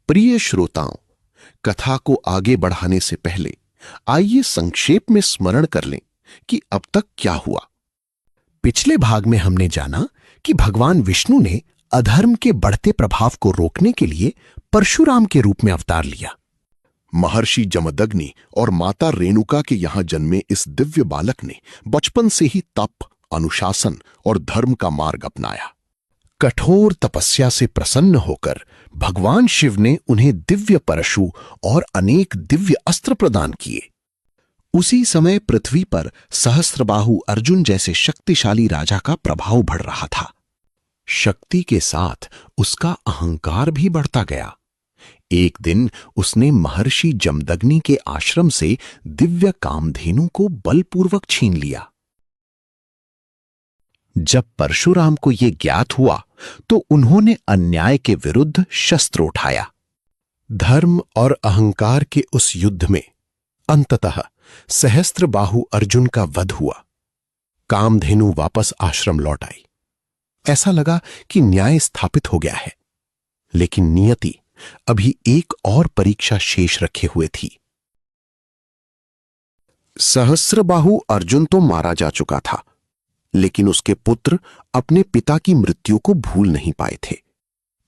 प्रिय श्रोताओं, कथा को आगे बढ़ाने से पहले आइए संक्षेप में स्मरण कर लें कि अब तक क्या हुआ। पिछले भाग में हमने जाना कि भगवान विष्णु ने अधर्म के बढ़ते प्रभाव को रोकने के लिए परशुराम के रूप में अवतार लिया। महर्षि जमदग्नि और माता रेणुका के यहां जन्मे इस दिव्य बालक ने बचपन से ही तप, अनुशासन और धर्म का मार्ग अपनाया। कठोर तपस्या से प्रसन्न होकर भगवान शिव ने उन्हें दिव्य परशु और अनेक दिव्य अस्त्र प्रदान किए। उसी समय पृथ्वी पर सहस्त्रबाहु अर्जुन जैसे शक्तिशाली राजा का प्रभाव बढ़ रहा था। शक्ति के साथ उसका अहंकार भी बढ़ता गया। एक दिन उसने महर्षि जमदग्नि के आश्रम से दिव्य कामधेनु को बलपूर्वक छीन लिया। जब परशुराम को यह ज्ञात हुआ तो उन्होंने अन्याय के विरुद्ध शस्त्र उठाया। धर्म और अहंकार के उस युद्ध में अंततः सहस्त्रबाहु अर्जुन का वध हुआ। कामधेनु वापस आश्रम लौट आई। ऐसा लगा कि न्याय स्थापित हो गया है, लेकिन नियति अभी एक और परीक्षा शेष रखे हुए थी। सहस्त्रबाहु अर्जुन तो मारा जा चुका था, लेकिन उसके पुत्र अपने पिता की मृत्यु को भूल नहीं पाए थे।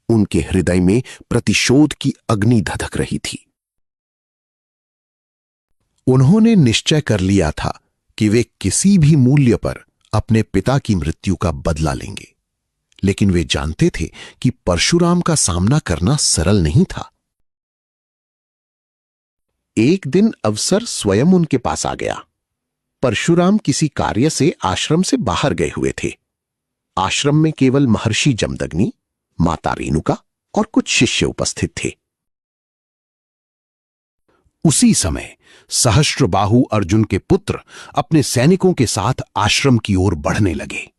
उनके हृदय में प्रतिशोध की अग्नि धधक रही थी। उन्होंने निश्चय कर लिया था कि वे किसी भी मूल्य पर अपने पिता की मृत्यु का बदला लेंगे, लेकिन वे जानते थे कि परशुराम का सामना करना सरल नहीं था। एक दिन अवसर स्वयं उनके पास आ गया। परशुराम किसी कार्य से आश्रम से बाहर गए हुए थे। आश्रम में केवल महर्षि जमदग्नि, माता रेणुका और कुछ शिष्य उपस्थित थे। उसी समय सहस्त्रबाहु अर्जुन के पुत्र अपने सैनिकों के साथ आश्रम की ओर बढ़ने लगे।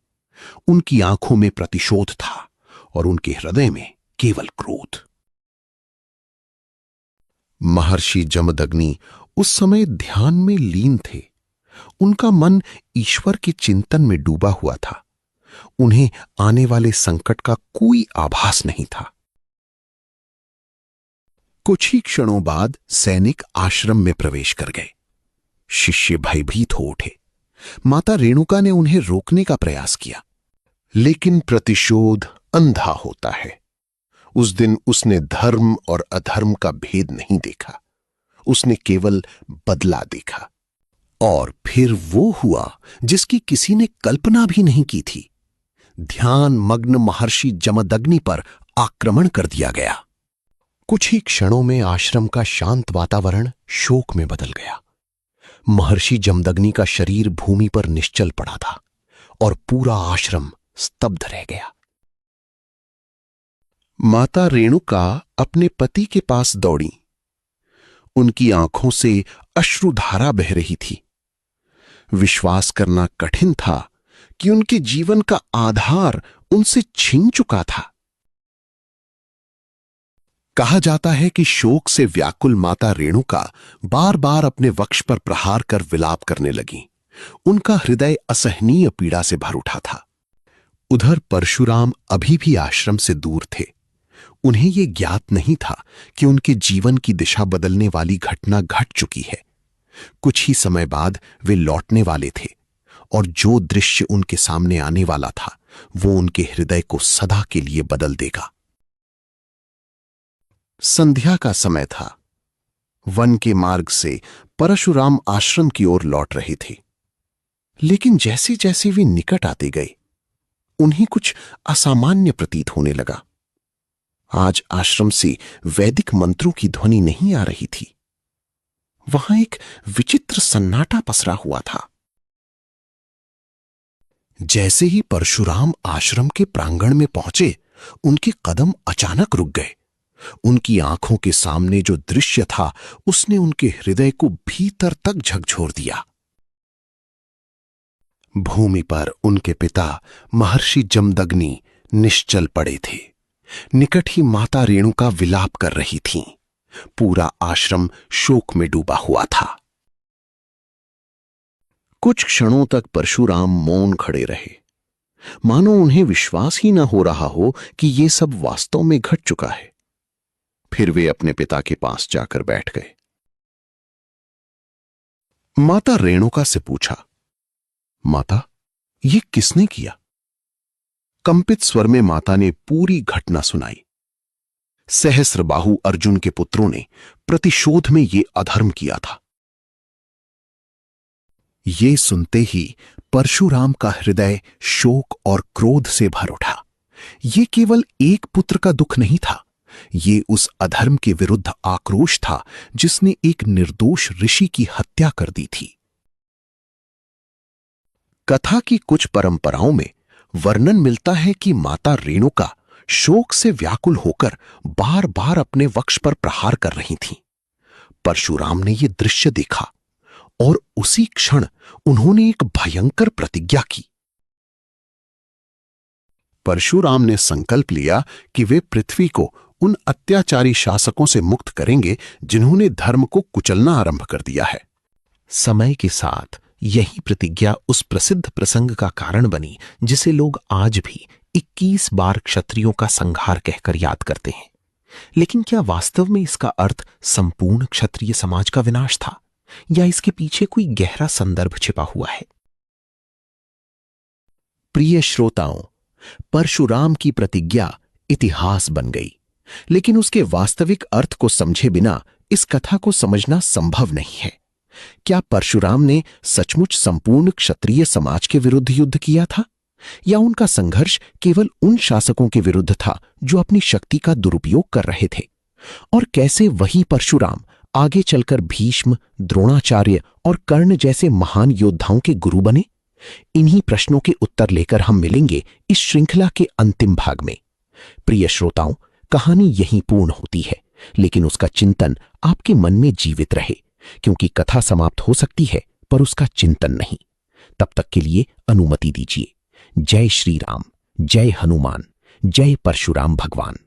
उनकी आंखों में प्रतिशोध था और उनके हृदय में केवल क्रोध। महर्षि जमदग्नि उस समय ध्यान में लीन थे। उनका मन ईश्वर के चिंतन में डूबा हुआ था। उन्हें आने वाले संकट का कोई आभास नहीं था। कुछ ही क्षणों बाद सैनिक आश्रम में प्रवेश कर गए। शिष्य भयभीत हो उठे। माता रेणुका ने उन्हें रोकने का प्रयास किया, लेकिन प्रतिशोध अंधा होता है। उस दिन उसने धर्म और अधर्म का भेद नहीं देखा। उसने केवल बदला देखा। और फिर वो हुआ जिसकी किसी ने कल्पना भी नहीं की थी। ध्यान मग्न महर्षि जमदग्नि पर आक्रमण कर दिया गया। कुछ ही क्षणों में आश्रम का शांत वातावरण शोक में बदल गया। महर्षि जमदग्नि का शरीर भूमि पर निश्चल पड़ा था और पूरा आश्रम स्तब्ध रह गया। माता रेणुका अपने पति के पास दौड़ी। उनकी आंखों से अश्रुधारा बह रही थी। विश्वास करना कठिन था कि उनके जीवन का आधार उनसे छिन चुका था। कहा जाता है कि शोक से व्याकुल माता रेणुका बार बार अपने वक्ष पर प्रहार कर विलाप करने लगी। उनका हृदय असहनीय पीड़ा से भर उठा था। उधर परशुराम अभी भी आश्रम से दूर थे। उन्हें यह ज्ञात नहीं था कि उनके जीवन की दिशा बदलने वाली घटना घट चुकी है। कुछ ही समय बाद वे लौटने वाले थे और जो दृश्य उनके सामने आने वाला था वो उनके हृदय को सदा के लिए बदल देगा। संध्या का समय था। वन के मार्ग से परशुराम आश्रम की ओर लौट रहे थे, लेकिन जैसे जैसे वे निकट आते गए उन्हें कुछ असामान्य प्रतीत होने लगा। आज आश्रम से वैदिक मंत्रों की ध्वनि नहीं आ रही थी। वहां एक विचित्र सन्नाटा पसरा हुआ था। जैसे ही परशुराम आश्रम के प्रांगण में पहुंचे, उनके कदम अचानक रुक गए। उनकी आंखों के सामने जो दृश्य था उसने उनके हृदय को भीतर तक झकझोर दिया। भूमि पर उनके पिता महर्षि जमदग्नि निश्चल पड़े थे। निकट ही माता रेणुका विलाप कर रही थीं। पूरा आश्रम शोक में डूबा हुआ था। कुछ क्षणों तक परशुराम मौन खड़े रहे, मानो उन्हें विश्वास ही न हो रहा हो कि यह सब वास्तव में घट चुका है। फिर वे अपने पिता के पास जाकर बैठ गए। माता रेणुका से पूछा, माता, ये किसने किया? कंपित स्वर में माता ने पूरी घटना सुनाई। सहस्त्रबाहु अर्जुन के पुत्रों ने प्रतिशोध में ये अधर्म किया था। ये सुनते ही परशुराम का हृदय शोक और क्रोध से भर उठा। ये केवल एक पुत्र का दुख नहीं था, ये उस अधर्म के विरुद्ध आक्रोश था जिसने एक निर्दोष ऋषि की हत्या कर दी थी। कथा की कुछ परंपराओं में वर्णन मिलता है कि माता रेणुका शोक से व्याकुल होकर बार बार अपने वक्ष पर प्रहार कर रही थीं। परशुराम ने यह दृश्य देखा और उसी क्षण उन्होंने एक भयंकर प्रतिज्ञा की। परशुराम ने संकल्प लिया कि वे पृथ्वी को उन अत्याचारी शासकों से मुक्त करेंगे जिन्होंने धर्म को कुचलना आरंभ कर दिया है। समय के साथ यही प्रतिज्ञा उस प्रसिद्ध प्रसंग का कारण बनी जिसे लोग आज भी 21 बार क्षत्रियों का संहार कहकर याद करते हैं। लेकिन क्या वास्तव में इसका अर्थ संपूर्ण क्षत्रिय समाज का विनाश था, या इसके पीछे कोई गहरा संदर्भ छिपा हुआ है? प्रिय श्रोताओं, परशुराम की प्रतिज्ञा इतिहास बन गई, लेकिन उसके वास्तविक अर्थ को समझे बिना इस कथा को समझना संभव नहीं है। क्या परशुराम ने सचमुच संपूर्ण क्षत्रिय समाज के विरुद्ध युद्ध किया था, या उनका संघर्ष केवल उन शासकों के विरुद्ध था जो अपनी शक्ति का दुरुपयोग कर रहे थे? और कैसे वही परशुराम आगे चलकर भीष्म, द्रोणाचार्य और कर्ण जैसे महान योद्धाओं के गुरु बने? इन्हीं प्रश्नों के उत्तर लेकर हम मिलेंगे इस श्रृंखला के अंतिम भाग में। प्रिय श्रोताओं, कहानी यहीं पूर्ण होती है, लेकिन उसका चिंतन आपके मन में जीवित रहे, क्योंकि कथा समाप्त हो सकती है पर उसका चिंतन नहीं। तब तक के लिए अनुमति दीजिए। जय श्री राम, जय हनुमान, जय परशुराम भगवान।